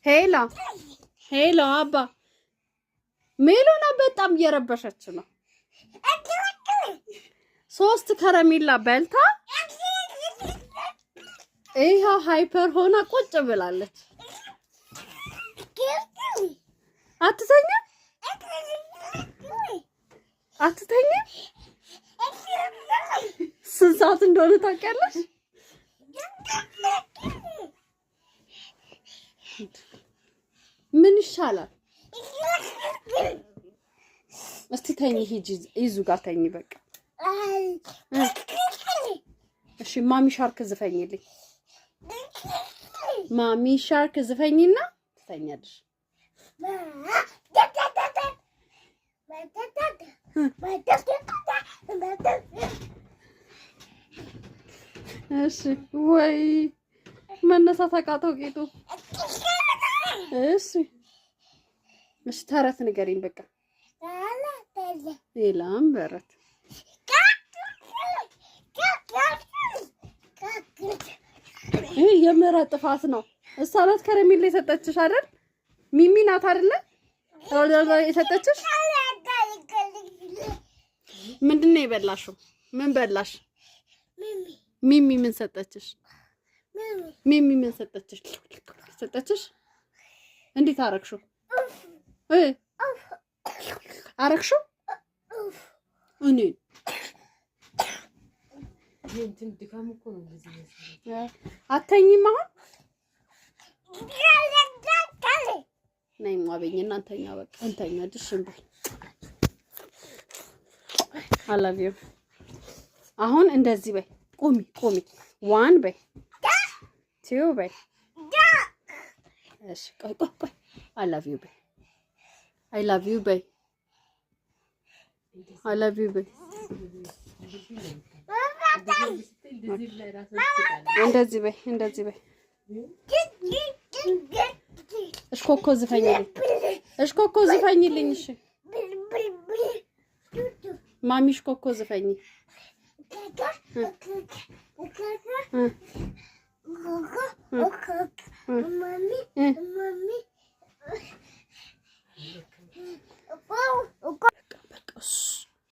ሄላ ሄላ አባ ሜሎና በጣም እየረበሸች ነው። 3 ከረሜላ በልታ ይሄው ሃይፐር ሆና ቁጭ ብላለች። አትተኛ ስንት ሰዓት እንደሆነ ታውቂያለሽ? ምን ይሻላል? እስቲ ተኝ ሂጂ ይዙ ጋር ተኝ በቃ። እሺ ማሚ ሻርክ ዝፈኝልኝ። ማሚ ሻርክ ዝፈኝና ትተኛለሽ። እሺ ወይ መነሳት አቃተው ጌጡ። እሺ እሺ ተረት ንገሪኝ በቃ። ሌላም በረት ይሄ የምሕረት ጥፋት ነው። እሷ ናት ከረሜላ የሰጠችሽ አይደል? ሚሚ ናት አይደለ? የሰጠችሽ ምንድን ነው የበላሽው? ምን በላሽ? ሚሚ ምን ሰጠችሽ? ሚሚ ምን ሰጠችሽ? ሰጠችሽ? እንዴት አረግሽው? አረግሽው? እኔ አተኝም አሁን ነይ ማበኝና አንተኛ በቃ አንተኛ ድሽም በይ። አላቪው አሁን እንደዚህ በይ። ቁሚ 1 በይ 2 በይ። እሺ ቆይ አላቪው በይ። አይ ላቭ ዩ በይ። አይ ላቭ ዩ በይ። እንደዚህ በይ እንደዚህ በይ። እሽኮኮ ዝፈኝልኝ። እሽኮኮ ዝፈኝልኝ። እሺ ማሚ እሽኮኮ ዝፈኝ።